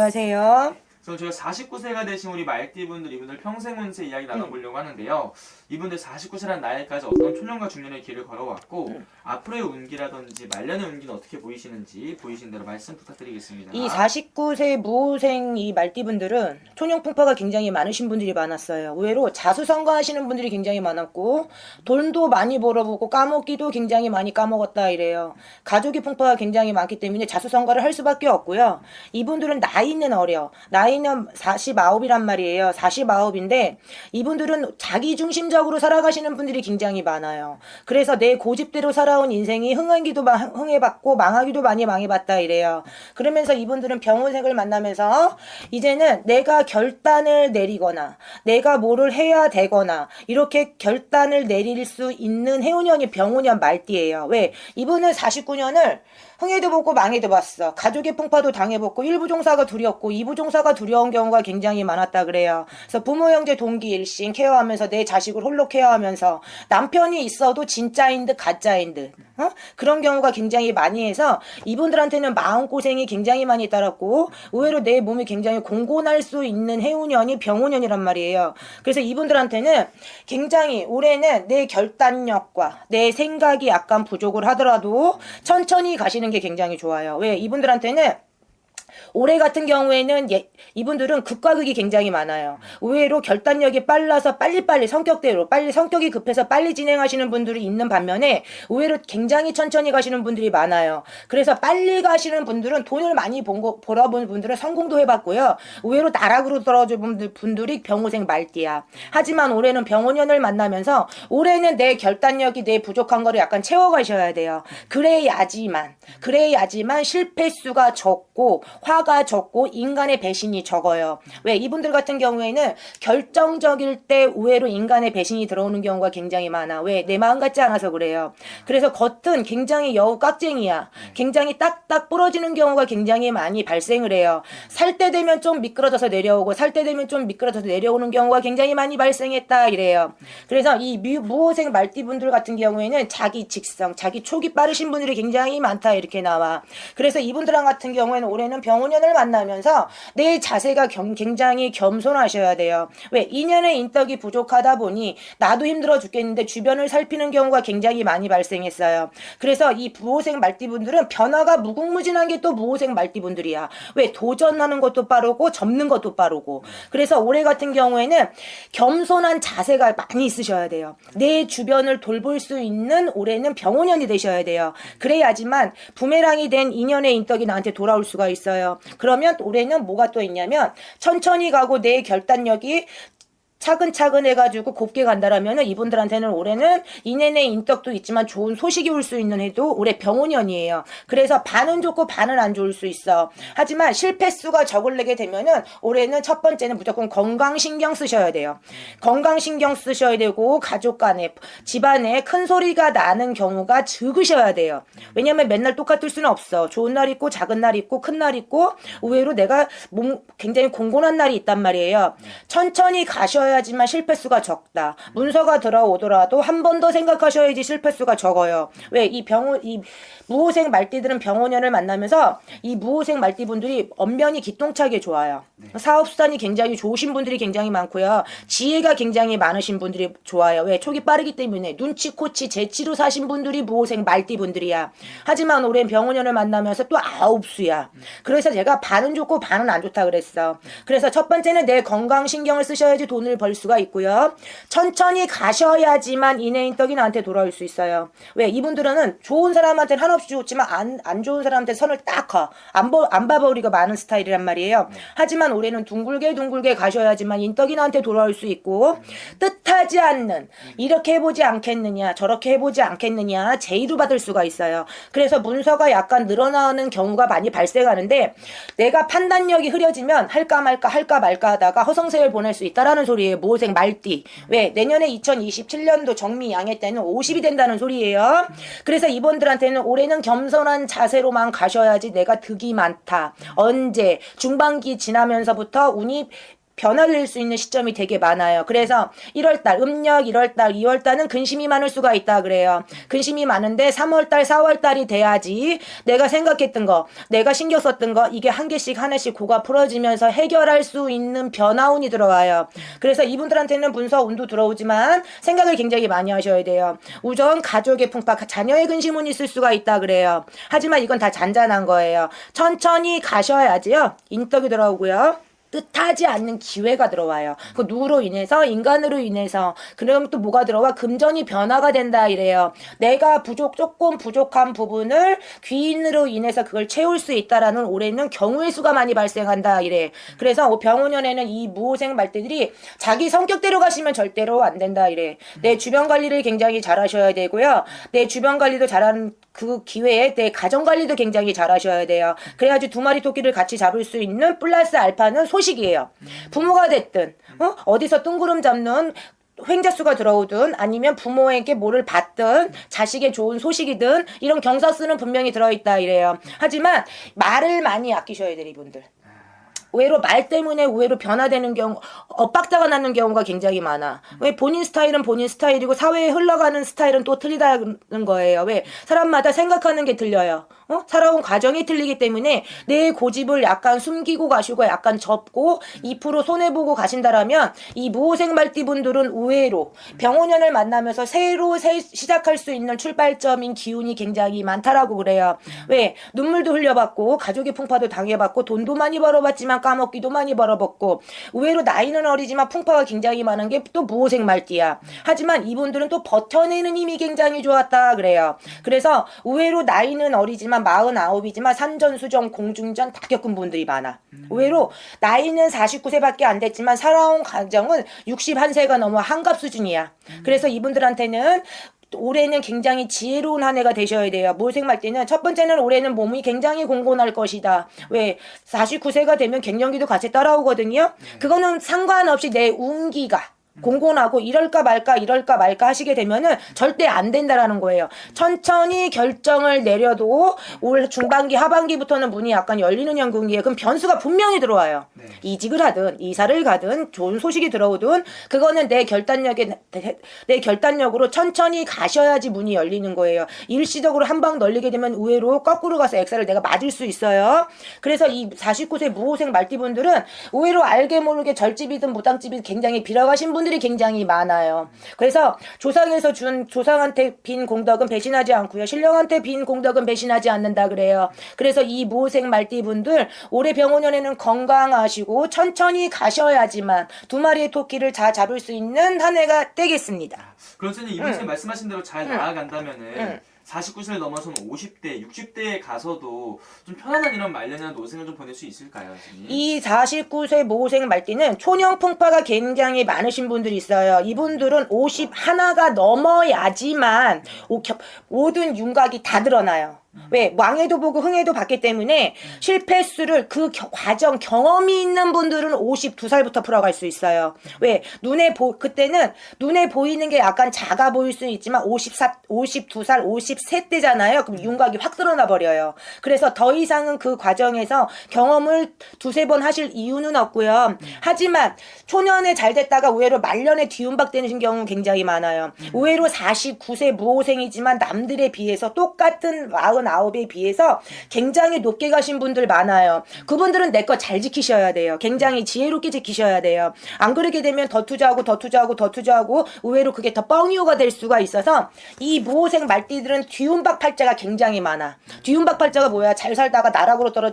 안녕하세요. 그래서 저희가 49세가 되신 우리 말띠분들 이분들 평생 운세 이야기 나눠보려고 하는데요. 이분들 49세라는 나이까지 어떤 초년과 중년의 길을 걸어왔고 앞으로의 운기라든지 말년의 운기는 어떻게 보이시는지 보이신 대로 말씀 부탁드리겠습니다. 이 49세 무호생 이 말띠분들은 초년풍파가 굉장히 많으신 분들이 많았어요. 의외로 자수성가하시는 분들이 굉장히 많았고 돈도 많이 벌어보고 까먹기도 굉장히 많이 까먹었다 이래요. 가족의 풍파가 굉장히 많기 때문에 자수성가를 할 수밖에 없고요. 이분들은 나이는 어려. 나이는 49이란 말이에요. 49인데 이분들은 자기중심적으로 살아가시는 분들이 굉장히 많아요. 그래서 내 고집대로 살아온 인생이 흥하기도 흥해봤고 망하기도 많이 망해봤다 이래요. 그러면서 이분들은 병원생을 만나면서 이제는 내가 결단을 내리거나 내가 뭐를 해야 되거나 이렇게 결단을 내릴 수 있는 해운년이 병운년 말띠예요. 왜? 이분은 49년을 흥해도 보고 망해도 봤어. 가족의 풍파도 당해봤고 1부 종사가 두렵고 2부 종사가 두려운 경우가 굉장히 많았다 그래요. 그래서 부모 형제 동기 일신 케어하면서 내 자식을 홀로 케어하면서 남편이 있어도 진짜인 듯 가짜인 듯 그런 경우가 굉장히 많이 해서 이분들한테는 마음고생이 굉장히 많이 따랐고 의외로 내 몸이 굉장히 공곤할 수 있는 해운년이 병운년이란 말이에요. 그래서 이분들한테는 굉장히 올해는 내 결단력과 내 생각이 약간 부족을 하더라도 천천히 가시는 게 굉장히 좋아요. 왜? 이분들한테는 올해 같은 경우에는 이분들은 극과 극이 굉장히 많아요. 의외로 결단력이 빨라서 빨리빨리 성격대로 빨리 성격이 급해서 빨리 진행하시는 분들이 있는 반면에 의외로 굉장히 천천히 가시는 분들이 많아요. 그래서 빨리 가시는 분들은 돈을 많이 벌어본 분들은 성공도 해봤고요. 의외로 나락으로 떨어진 분들이 병호생 말띠야. 하지만 올해는 병원년을 만나면서 올해는 내 결단력이 내 부족한 거를 약간 채워가셔야 돼요. 그래야지만 실패 수가 적고 화가 적고 인간의 배신이 적어요. 왜? 이분들 같은 경우에는 결정적일 때 의외로 인간의 배신이 들어오는 경우가 굉장히 많아. 왜? 내 마음 같지 않아서 그래요. 그래서 겉은 굉장히 여우 깍쟁이야. 굉장히 딱딱 부러지는 경우가 굉장히 많이 발생을 해요. 살 때 되면 좀 미끄러져서 내려오고 살 때 되면 좀 미끄러져서 내려오는 경우가 굉장히 많이 발생했다 이래요. 그래서 이 무호생 말띠분들 같은 경우에는 자기 직성, 자기 촉이 빠르신 분들이 굉장히 많다 이렇게 나와. 그래서 이분들 같은 경우에는 올해는 병원년을 만나면서 내 자세가 굉장히 겸손하셔야 돼요. 왜? 인연의 인덕이 부족하다 보니 나도 힘들어 죽겠는데 주변을 살피는 경우가 굉장히 많이 발생했어요. 그래서 이 무호생 말띠분들은 변화가 무궁무진한 게 또 무호생 말띠분들이야. 왜? 도전하는 것도 빠르고 접는 것도 빠르고. 그래서 올해 같은 경우에는 겸손한 자세가 많이 있으셔야 돼요. 내 주변을 돌볼 수 있는 올해는 병원년이 되셔야 돼요. 그래야지만 부메랑이 된 인연의 인덕이 나한테 돌아올 수가 있어요. 그러면 올해는 뭐가 또 있냐면 천천히 가고 내 결단력이 차근차근 해가지고 곱게 간다라면은 이분들한테는 올해는 인연의 인덕도 있지만 좋은 소식이 올 수 있는 해도 올해 병원년이에요. 그래서 반은 좋고 반은 안 좋을 수 있어. 하지만 실패 수가 적을내게 되면은 올해는 첫 번째는 무조건 건강 신경 쓰셔야 돼요. 건강 신경 쓰셔야 되고 가족 간에 집안에 큰 소리가 나는 경우가 적으셔야 돼요. 왜냐면 맨날 똑같을 수는 없어. 좋은 날 있고 작은 날 있고 큰 날 있고 의외로 내가 굉장히 공곤한 날이 있단 말이에요. 천천히 가셔야 하지만 실패수가 적다. 문서가 들어오더라도 한 번 더 생각하셔야지 실패수가 적어요. 왜? 이 무호생 말띠들은 병원년을 만나면서 이 무호생 말띠분들이 언변이 기똥차게 좋아요. 사업수단이 굉장히 좋으신 분들이 굉장히 많고요. 지혜가 굉장히 많으신 분들이 좋아요. 왜? 촉이 빠르기 때문에 눈치, 코치, 재치로 사신 분들이 무호생 말띠분들이야. 하지만 올해는 병원년을 만나면서 또 아홉수야. 그래서 제가 반은 좋고 반은 안 좋다 그랬어. 그래서 첫 번째는 내 건강 신경을 쓰셔야지 돈을 벌 수가 있고요. 천천히 가셔야지만 인해인 떡이 나한테 돌아올 수 있어요. 왜? 이분들은 좋은 사람한테는 한없이 좋지만 안 좋은 사람한테 선을 딱 커. 안 봐버리고 많은 스타일이란 말이에요. 하지만 올해는 둥글게 가셔야지만 인떡이 나한테 돌아올 수 있고 뜻하지 않는 이렇게 해보지 않겠느냐 저렇게 해보지 않겠느냐 제의로 받을 수가 있어요. 그래서 문서가 약간 늘어나는 경우가 많이 발생하는데 내가 판단력이 흐려지면 할까 말까 하다가 허송세월 보낼 수 있다라는 소리예요. 무호생 말띠. 왜? 내년에 2027년도 정미 양해 때는 50이 된다는 소리예요. 그래서 이분들한테는 올해는 겸손한 자세로만 가셔야지 내가 득이 많다. 언제? 중반기 지나면서부터 운이 변화될 수 있는 시점이 되게 많아요. 그래서 1월달 음력 1월달 2월달은 근심이 많을 수가 있다 그래요. 근심이 많은데 3월달 4월달이 돼야지 내가 생각했던 거 내가 신경 썼던 거 이게 한 개씩 하나씩 고가 풀어지면서 해결할 수 있는 변화운이 들어와요. 그래서 이분들한테는 문서운도 들어오지만 생각을 굉장히 많이 하셔야 돼요. 우선 가족의 풍파 자녀의 근심운이 있을 수가 있다 그래요. 하지만 이건 다 잔잔한 거예요. 천천히 가셔야지요. 인덕이 들어오고요. 뜻하지 않는 기회가 들어와요. 그 누구로 인해서 인간으로 인해서 그럼 또 뭐가 들어와 금전이 변화가 된다 이래요. 내가 조금 부족한 부분을 귀인으로 인해서 그걸 채울 수 있다라는 올해는 경우의 수가 많이 발생한다 이래. 그래서 병원년에는 이 무호생 말띠들이 자기 성격대로 가시면 절대로 안 된다 이래. 내 주변 관리를 굉장히 잘 하셔야 되고요. 내 주변 관리도 잘하는 그 기회에 내 가정 관리도 굉장히 잘 하셔야 돼요. 그래야지 두 마리 토끼를 같이 잡을 수 있는 플러스 알파는 소식이에요. 부모가 됐든 어디서 뜬구름 잡는 횡재수가 들어오든 아니면 부모에게 뭐를 받든 자식의 좋은 소식이든 이런 경사수는 분명히 들어있다 이래요. 하지만 말을 많이 아끼셔야 돼요 이분들. 의외로 말 때문에 의외로 변화되는 경우, 엇박자가 나는 경우가 굉장히 많아. 왜 본인 스타일은 본인 스타일이고 사회에 흘러가는 스타일은 또 틀리다는 거예요. 왜? 사람마다 생각하는 게 틀려요. 살아온 과정이 틀리기 때문에 내 고집을 약간 숨기고 가시고 약간 접고 2% 손해보고 가신다라면 이 무호생 말띠분들은 의외로 병원년을 만나면서 새로 시작할 수 있는 출발점인 기운이 굉장히 많다라고 그래요. 왜? 눈물도 흘려봤고 가족의 풍파도 당해봤고 돈도 많이 벌어봤지만 까먹기도 많이 벌어봤고 의외로 나이는 어리지만 풍파가 굉장히 많은 게 또 무호생 말띠야. 하지만 이분들은 또 버텨내는 힘이 굉장히 좋았다 그래요. 그래서 의외로 나이는 어리지만 49이지만 산전수전 공중전 다 겪은 분들이 많아. 의외로 나이는 49세밖에 안 됐지만 살아온 과정은 61세가 넘어 한갑 수준이야. 그래서 이분들한테는 올해는 굉장히 지혜로운 한 해가 되셔야 돼요. 무호생 말띠는 첫 번째는 올해는 몸이 굉장히 공곤할 것이다. 왜? 49세가 되면 갱년기도 같이 따라오거든요. 그거는 상관없이 내 운기가 공곤하고 이럴까 말까 하시게 되면은 절대 안 된다라는 거예요. 천천히 결정을 내려도 올 중반기 하반기부터는 문이 약간 열리는 형국이에요. 그럼 변수가 분명히 들어와요. 네. 이직을 하든 이사를 가든 좋은 소식이 들어오든 그거는 내 결단력으로 천천히 가셔야지 문이 열리는 거예요. 일시적으로 한 방 널리게 되면 의외로 거꾸로 가서 엑셀을 내가 맞을 수 있어요. 그래서 이 49세 무호생 말띠분들은 의외로 알게 모르게 절집이든 무당집이든 굉장히 빌어가신 분들이 굉장히 많아요. 그래서 조상에서 준 조상한테 빈 공덕은 배신하지 않고요. 신령한테 빈 공덕은 배신하지 않는다 그래요. 그래서 이 무호생 말띠분들 올해 병원년에는 건강하시고 천천히 가셔야지만 두 마리의 토끼를 다 잡을 수 있는 한 해가 되겠습니다. 그럼 선생님 이분 선생님 말씀하신 대로 잘 나아간다면은 49세를 넘어서는 50대, 60대에 가서도 좀 편안한 이런 말년이나 노생을 좀 보낼 수 있을까요, 선생님? 이 49세 모호생 말띠는 초년 풍파가 굉장히 많으신 분들이 있어요. 이분들은 50 하나가 넘어야지만 모든 윤곽이 다 드러나요. 왜? 왕에도 보고 흥에도 봤기 때문에 실패수를 그 과정 경험이 있는 분들은 52살부터 풀어갈 수 있어요. 왜? 그때는 눈에 보이는 게 약간 작아 보일 수 있지만 52살, 53대잖아요. 그럼 윤곽이 확 드러나 버려요. 그래서 더 이상은 그 과정에서 경험을 두세 번 하실 이유는 없고요. 하지만 초년에 잘 됐다가 의외로 말년에 뒤움박되는 경우는 굉장히 많아요. 의외로 49세 무호생이지만 남들에 비해서 똑같은 49에 비해서 굉장히 높게 가신 분들 많아요. 그분들은 내 거 잘 지키셔야 돼요. 굉장히 지혜롭게 지키셔야 돼요. 안 그러게 되면 더 투자하고 의외로 그게 더 뻥이오가 될 수가 있어서 이 무호생 말띠들은 뒤움박 팔자가 굉장히 많아. 뒤움박 팔자가 뭐야? 잘 살다가 나락으로 떨어져